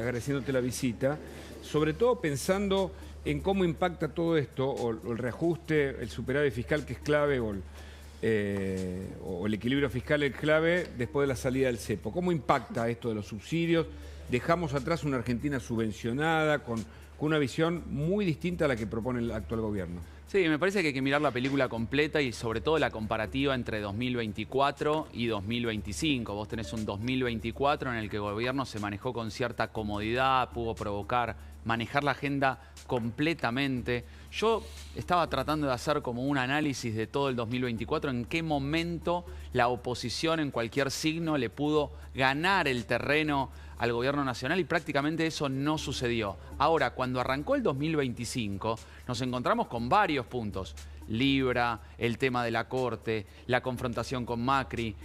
agradeciéndote la visita, sobre todo pensando en cómo impacta todo esto, o el reajuste, el superávit fiscal que es clave, o el equilibrio fiscal es clave después de la salida del cepo. ¿Cómo impacta esto de los subsidios? Dejamos atrás una Argentina subvencionada, con una visión muy distinta a la que propone el actual gobierno. Sí, me parece que hay que mirar la película completa y sobre todo la comparativa entre 2024 y 2025. Vos tenés un 2024 en el que el gobierno se manejó con cierta comodidad, pudo manejar la agenda completamente. Yo estaba tratando de hacer como un análisis de todo el 2024, en qué momento la oposición en cualquier signo le pudo ganar el terreno al gobierno nacional y prácticamente eso no sucedió. Ahora, cuando arrancó el 2025, nos encontramos con varios puntos. Libra, el tema de la Corte, la confrontación con Macri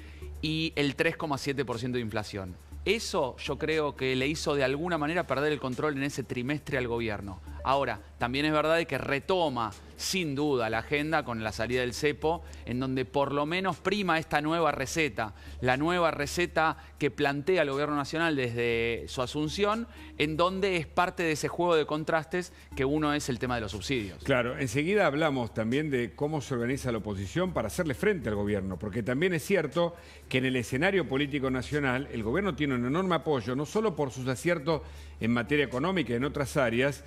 y el 3,7% de inflación. Eso yo creo que le hizo de alguna manera perder el control en ese trimestre al gobierno. Ahora, también es verdad que retoma sin duda la agenda con la salida del cepo, en donde por lo menos prima esta nueva receta, la nueva receta que plantea el gobierno nacional desde su asunción, en donde es parte de ese juego de contrastes que uno es el tema de los subsidios. Claro, enseguida hablamos también de cómo se organiza la oposición para hacerle frente al gobierno, porque también es cierto que en el escenario político nacional el gobierno tiene un enorme apoyo, no solo por sus aciertos en materia económica y en otras áreas,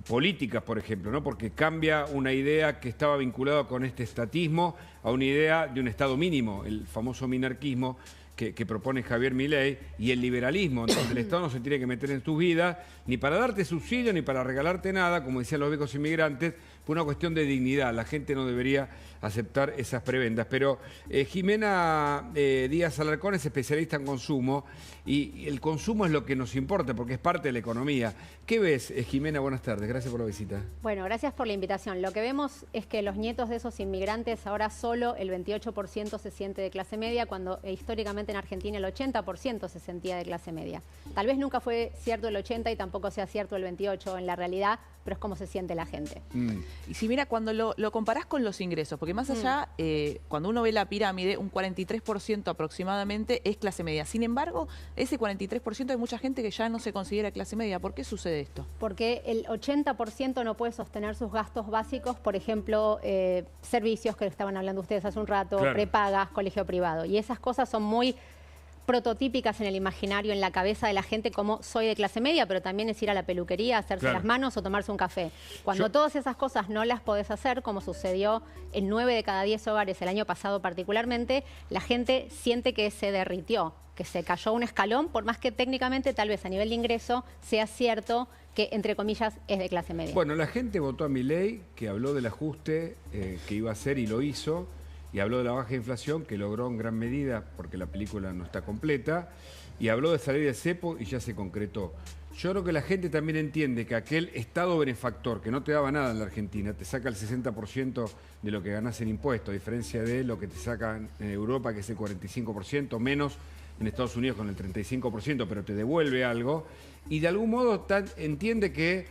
políticas, por ejemplo, ¿no? Porque cambia una idea que estaba vinculada con este estatismo a una idea de un Estado mínimo, el famoso minarquismo que propone Javier Milei, y el liberalismo, donde el Estado no se tiene que meter en tu vida ni para darte subsidio ni para regalarte nada, como decían los viejos inmigrantes, por una cuestión de dignidad. La gente no debería aceptar esas prebendas. Pero Jimena Díaz Alarcón es especialista en consumo y el consumo es lo que nos importa porque es parte de la economía. ¿Qué ves, Jimena? Buenas tardes, gracias por la visita. Bueno, gracias por la invitación. Lo que vemos es que los nietos de esos inmigrantes ahora solo el 28% se siente de clase media, cuando históricamente en Argentina el 80% se sentía de clase media. Tal vez nunca fue cierto el 80 y tampoco sea cierto el 28 en la realidad, pero es como se siente la gente. Y si mira, cuando lo comparás con los ingresos, porque más allá, cuando uno ve la pirámide, un 43% aproximadamente es clase media. Sin embargo, ese 43% hay mucha gente que ya no se considera clase media. ¿Por qué sucede esto? Porque el 80% no puede sostener sus gastos básicos, por ejemplo, servicios que estaban hablando ustedes hace un rato, claro, prepagas, colegio privado. Y esas cosas son muy prototípicas en el imaginario, en la cabeza de la gente, como soy de clase media, pero también es ir a la peluquería, hacerse las manos o tomarse un café. Cuando todas esas cosas no las podés hacer, como sucedió en 9 de cada 10 hogares el año pasado particularmente, la gente siente que se derritió, que se cayó un escalón, por más que técnicamente, tal vez a nivel de ingreso, sea cierto que, entre comillas, es de clase media. Bueno, la gente votó a Milei, que habló del ajuste que iba a hacer y lo hizo, y habló de la baja inflación, que logró en gran medida, porque la película no está completa, y habló de salir del cepo y ya se concretó. Yo creo que la gente también entiende que aquel Estado benefactor, que no te daba nada en la Argentina, te saca el 60% de lo que ganás en impuestos, a diferencia de lo que te sacan en Europa, que es el 45%, menos en Estados Unidos con el 35%, pero te devuelve algo, y de algún modo entiende que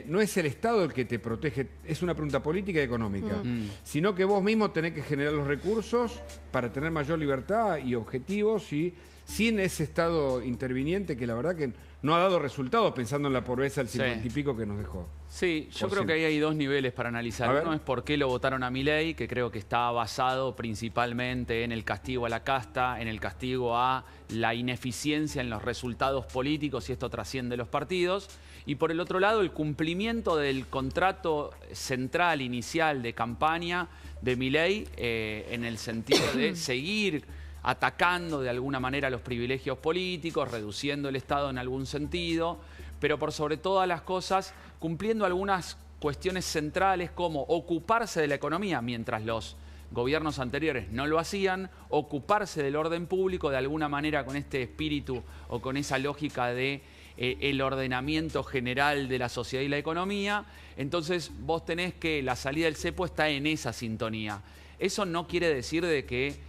no es el Estado el que te protege, es una pregunta política y económica, sino que vos mismo tenés que generar los recursos para tener mayor libertad y objetivos, y sin ese Estado interviniente que la verdad que no ha dado resultados, pensando en la pobreza del 50 y pico que nos dejó. Sí, yo creo que ahí hay dos niveles para analizar. Uno es por qué lo votaron a Milei, que creo que está basado principalmente en el castigo a la casta, en el castigo a la ineficiencia en los resultados políticos, y esto trasciende los partidos. Y por el otro lado, el cumplimiento del contrato central inicial de campaña de Milei, en el sentido de seguir atacando de alguna manera los privilegios políticos, reduciendo el Estado en algún sentido, pero por sobre todas las cosas cumpliendo algunas cuestiones centrales como ocuparse de la economía, mientras los gobiernos anteriores no lo hacían, ocuparse del orden público de alguna manera con este espíritu o con esa lógica de el ordenamiento general de la sociedad y la economía. Entonces vos tenés que la salida del cepo está en esa sintonía. Eso no quiere decir de que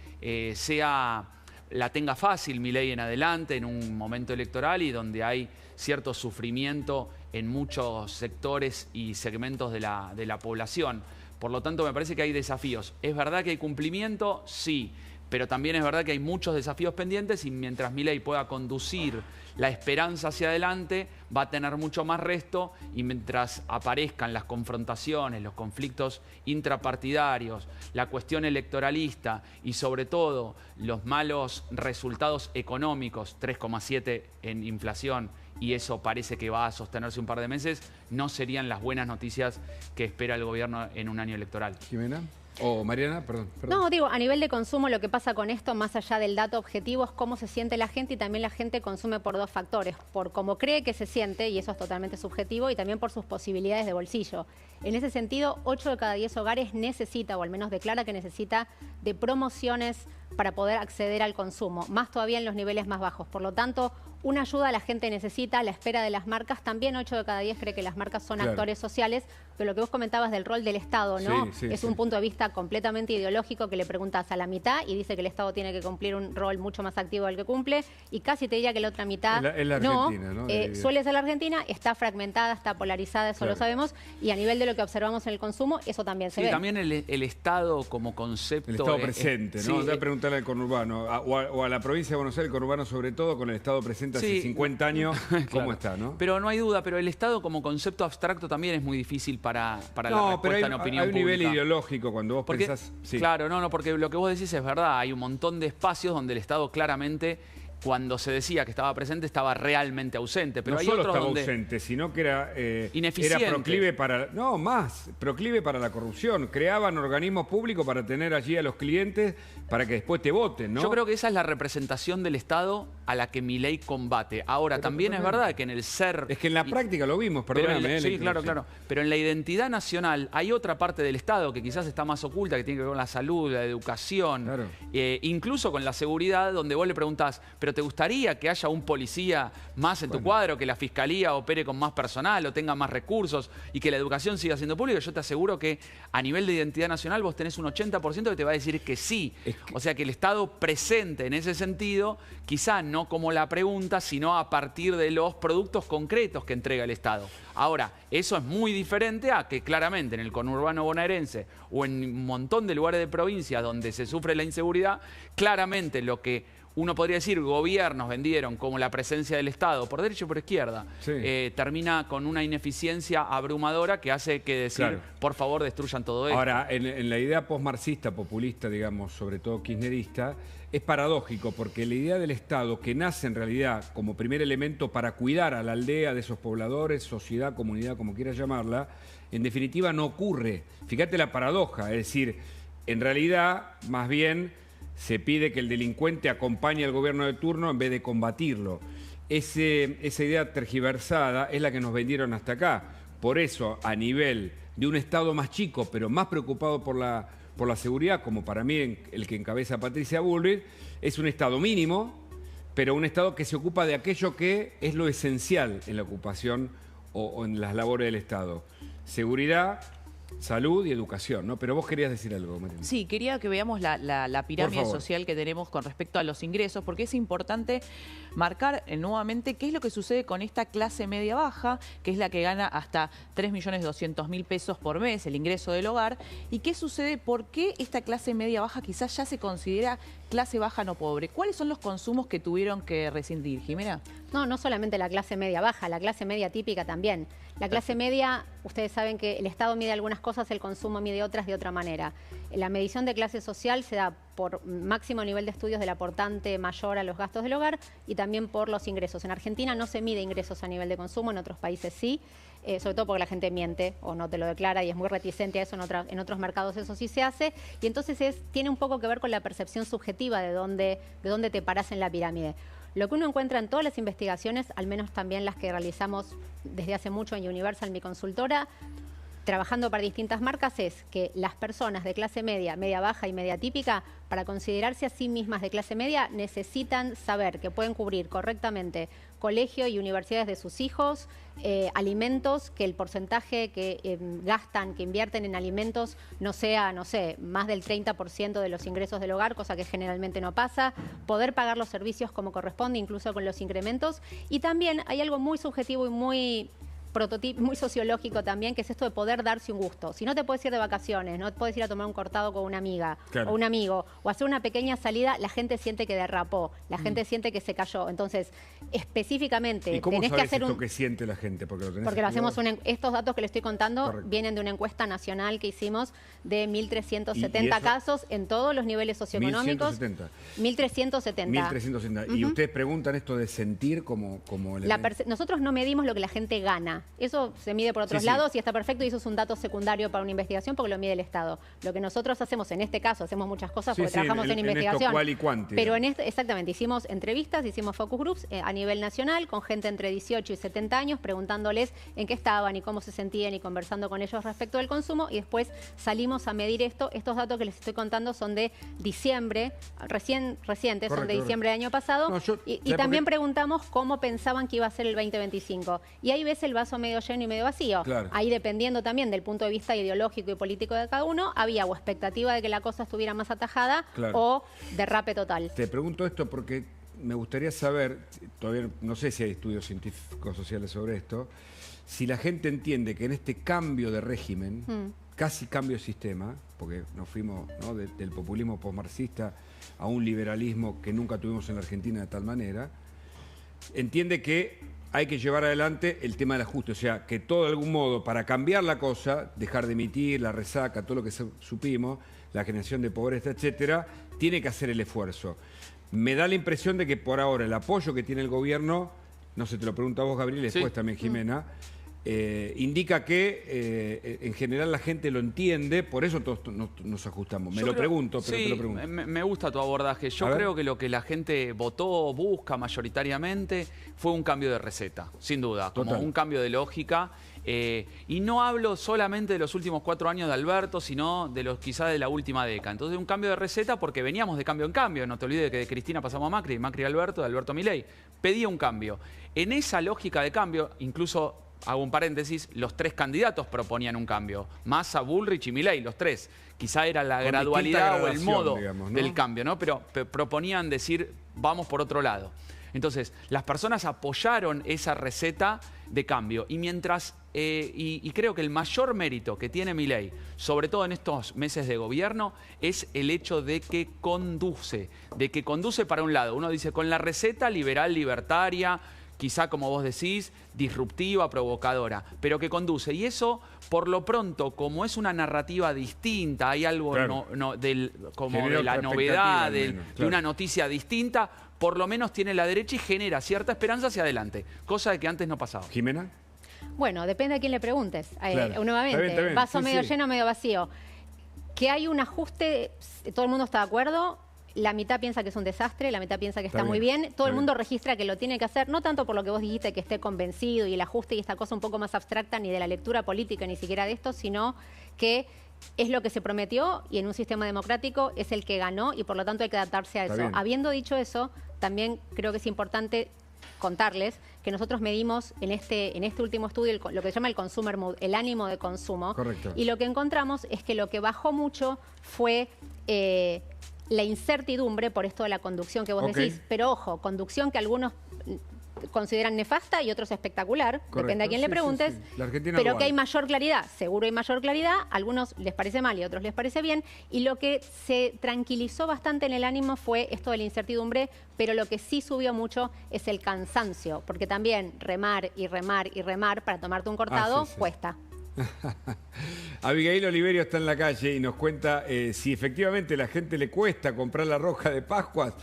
la tenga fácil Milei en adelante, en un momento electoral y donde hay cierto sufrimiento en muchos sectores y segmentos de la población. Por lo tanto, me parece que hay desafíos. ¿Es verdad que hay cumplimiento? Sí. pero también es verdad que hay muchos desafíos pendientes y mientras Milei pueda conducir la esperanza hacia adelante, va a tener mucho más resto, y mientras aparezcan las confrontaciones, los conflictos intrapartidarios, la cuestión electoralista y sobre todo los malos resultados económicos, 3,7 en inflación, y eso parece que va a sostenerse un par de meses, no serían las buenas noticias que espera el gobierno en un año electoral. Jimena. O Mariana, perdón. No, digo, a nivel de consumo lo que pasa con esto, más allá del dato objetivo, es cómo se siente la gente, y también la gente consume por dos factores, por cómo cree que se siente, y eso es totalmente subjetivo, y también por sus posibilidades de bolsillo. En ese sentido, 8 de cada 10 hogares necesita, o al menos declara que necesita, de promociones para poder acceder al consumo, más todavía en los niveles más bajos. Por lo tanto, una ayuda la gente necesita, a la espera de las marcas. También 8 de cada 10 cree que las marcas son actores sociales, pero lo que vos comentabas del rol del Estado, ¿no? Es un punto de vista completamente ideológico, que le preguntas a la mitad y dice que el Estado tiene que cumplir un rol mucho más activo del que cumple, y casi te diría que la otra mitad es la Argentina, ¿no? Suele ser la Argentina, está fragmentada, está polarizada, eso lo sabemos, y a nivel de lo que observamos en el consumo, eso también se ve. También el Estado como concepto... El Estado presente, ¿no? Voy a preguntarle al conurbano, o a la provincia de Buenos Aires, el conurbano sobre todo, con el Estado presente hace 50 años, ¿cómo está, no? Pero no hay duda, pero el Estado como concepto abstracto también es muy difícil para la respuesta en opinión pública. Hay un nivel ideológico cuando vos pensás... Claro, porque lo que vos decís es verdad. Hay un montón de espacios donde el Estado claramente, cuando se decía que estaba presente, estaba realmente ausente. Pero no hay solo otros estaba donde ausente, sino que era ineficiente. Era proclive para... No, más, proclive para la corrupción. Creaban organismos públicos para tener allí a los clientes para que después te voten, ¿no? Yo creo que esa es la representación del Estado a la que Milei combate. Ahora, pero también es verdad que en el ser... Es que en la práctica lo vimos, perdóname. Sí, claro. Pero en la identidad nacional hay otra parte del Estado que quizás está más oculta, que tiene que ver con la salud, la educación, incluso con la seguridad, donde vos le preguntás, ¿pero te gustaría que haya un policía más en tu cuadro, que la fiscalía opere con más personal o tenga más recursos y que la educación siga siendo pública? Yo te aseguro que a nivel de identidad nacional vos tenés un 80% que te va a decir que sí. O sea que el Estado presente en ese sentido, quizá no como la pregunta, sino a partir de los productos concretos que entrega el Estado. Ahora, eso es muy diferente a que claramente en el conurbano bonaerense o en un montón de lugares de provincia donde se sufre la inseguridad, claramente lo que uno podría decir gobiernos vendieron como la presencia del Estado, por derecha y por izquierda, termina con una ineficiencia abrumadora que hace que decir, por favor, destruyan todo esto. Ahora, en la idea postmarxista, populista, digamos, sobre todo kirchnerista, es paradójico, porque la idea del Estado, que nace en realidad como primer elemento para cuidar a la aldea de esos pobladores, sociedad, comunidad, como quieras llamarla, en definitiva no ocurre. Fíjate la paradoja, es decir, en realidad, más bien, se pide que el delincuente acompañe al gobierno de turno en vez de combatirlo. Esa idea tergiversada es la que nos vendieron hasta acá. Por eso, a nivel de un Estado más chico, pero más preocupado por la seguridad, como para mí el que encabeza Patricia Bullrich, es un Estado mínimo, pero un Estado que se ocupa de aquello que es lo esencial en la ocupación o en las labores del Estado. Seguridad, salud y educación, ¿no? Pero vos querías decir algo, Mariana. Sí, quería que veamos la pirámide social que tenemos con respecto a los ingresos, porque es importante marcar nuevamente qué es lo que sucede con esta clase media baja, que es la que gana hasta 3.200.000 pesos por mes, el ingreso del hogar, y qué sucede, por qué esta clase media baja quizás ya se considera clase baja no pobre. ¿Cuáles son los consumos que tuvieron que rescindir, Jimena? No solamente la clase media baja, la clase media típica también. La clase media, ustedes saben que el Estado mide algunas cosas, el consumo mide otras de otra manera. La medición de clase social se da por máximo nivel de estudios del aportante mayor a los gastos del hogar y también por los ingresos. En Argentina no se mide ingresos a nivel de consumo, en otros países sí, sobre todo porque la gente miente o no te lo declara y es muy reticente a eso, en otros mercados eso sí se hace, y entonces tiene un poco que ver con la percepción subjetiva de dónde te parás en la pirámide. Lo que uno encuentra en todas las investigaciones, al menos también las que realizamos desde hace mucho en Universal, mi consultora, trabajando para distintas marcas, es que las personas de clase media, media baja y media típica, para considerarse a sí mismas de clase media, necesitan saber que pueden cubrir correctamente colegio y universidades de sus hijos, alimentos, que el porcentaje que gastan, que invierten en alimentos no sea, no sé, más del 30% de los ingresos del hogar, cosa que generalmente no pasa, poder pagar los servicios como corresponde, incluso con los incrementos. Y también hay algo muy subjetivo y muy muy sociológico también, que es esto de poder darse un gusto. Si no te puedes ir de vacaciones, no puedes ir a tomar un cortado con una amiga o un amigo, o hacer una pequeña salida, la gente siente que derrapó, la gente siente que se cayó. Entonces, específicamente, ¿y cómo tenés que hacer esto que siente la gente? Porque lo hacemos estos datos que le estoy contando vienen de una encuesta nacional que hicimos de 1.370 casos en todos los niveles socioeconómicos. 1.370. 1.370. Y ustedes preguntan esto de sentir como nosotros no medimos lo que la gente gana. Eso se mide por otros lados y está perfecto, y eso es un dato secundario para una investigación porque lo mide el Estado. Lo que nosotros hacemos en este caso, hacemos muchas cosas porque trabajamos en investigación. Esto cual y cuanti, pero en este, exactamente, hicimos entrevistas, hicimos focus groups a nivel nacional con gente entre 18 y 70 años, preguntándoles en qué estaban y cómo se sentían y conversando con ellos respecto del consumo, y después salimos a medir esto. Estos datos que les estoy contando son de diciembre, recientes, son de diciembre del año pasado, y también preguntamos cómo pensaban que iba a ser el 2025. Y ahí ves el vaso medio lleno y medio vacío. Claro. Ahí, dependiendo también del punto de vista ideológico y político de cada uno, había o expectativa de que la cosa estuviera más atajada o derrape total. Te pregunto esto porque me gustaría saber, todavía no sé si hay estudios científicos sociales sobre esto, si la gente entiende que en este cambio de régimen, casi cambio de sistema, porque nos fuimos, ¿no?, del populismo posmarxista a un liberalismo que nunca tuvimos en la Argentina de tal manera, entiende que hay que llevar adelante el tema del ajuste, o sea, que todo de algún modo, para cambiar la cosa, dejar de emitir, la resaca, todo lo que supimos, la generación de pobreza, etcétera, tiene que hacer el esfuerzo. Me da la impresión de que por ahora el apoyo que tiene el gobierno, no sé, te lo pregunto a vos, Gabriel, y después también Jimena, indica que en general la gente lo entiende, por eso todos nos ajustamos. Me lo pregunto, pero te lo pregunto. Me gusta tu abordaje. Yo creo que lo que la gente votó, busca mayoritariamente, fue un cambio de receta, sin duda, como un cambio de lógica. Y no hablo solamente de los últimos 4 años de Alberto, sino de los quizás de la última década. Entonces, un cambio de receta porque veníamos de cambio en cambio. No te olvides que de Cristina pasamos a Macri, Macri a Alberto, de Alberto a Milei. Pedía un cambio. En esa lógica de cambio, incluso, hago un paréntesis, los 3 candidatos proponían un cambio. Massa, Bullrich y Milei, los 3. Quizá era la gradualidad o el modo, digamos, ¿no?, del cambio, ¿no? Pero proponían decir, vamos por otro lado. Entonces, las personas apoyaron esa receta de cambio. Y mientras, y creo que el mayor mérito que tiene Milei, sobre todo en estos meses de gobierno, es el hecho de que conduce para un lado. Uno dice, con la receta liberal, libertaria, quizá, como vos decís, disruptiva, provocadora, pero que conduce. Y eso, por lo pronto, como es una narrativa distinta, hay algo como de la novedad, de una noticia distinta, por lo menos tiene la derecha y genera cierta esperanza hacia adelante, cosa de que antes no pasaba. ¿Jimena? Bueno, depende a quién le preguntes. Nuevamente, está bien. Vaso medio lleno, medio vacío. Que hay un ajuste, todo el mundo está de acuerdo. La mitad piensa que es un desastre, la mitad piensa que está muy bien. Todo el mundo registra que lo tiene que hacer, no tanto por lo que vos dijiste, que esté convencido y el ajuste y esta cosa un poco más abstracta, ni de la lectura política, ni siquiera de esto, sino que es lo que se prometió y en un sistema democrático es el que ganó y por lo tanto hay que adaptarse a eso. Habiendo dicho eso, también creo que es importante contarles que nosotros medimos en este último estudio lo que se llama el consumer mood, el ánimo de consumo. Correcto. Y lo que encontramos es que lo que bajó mucho fue la incertidumbre por esto de la conducción que vos decís. Pero ojo, conducción que algunos consideran nefasta y otros espectacular, depende a quién le preguntes, pero que hay mayor claridad, seguro hay mayor claridad, a algunos les parece mal y a otros les parece bien, y lo que se tranquilizó bastante en el ánimo fue esto de la incertidumbre, pero lo que sí subió mucho es el cansancio, porque también remar y remar y remar para tomarte un cortado cuesta. Abigail Oliverio está en la calle y nos cuenta si efectivamente a la gente le cuesta comprar la rosca de Pascuas.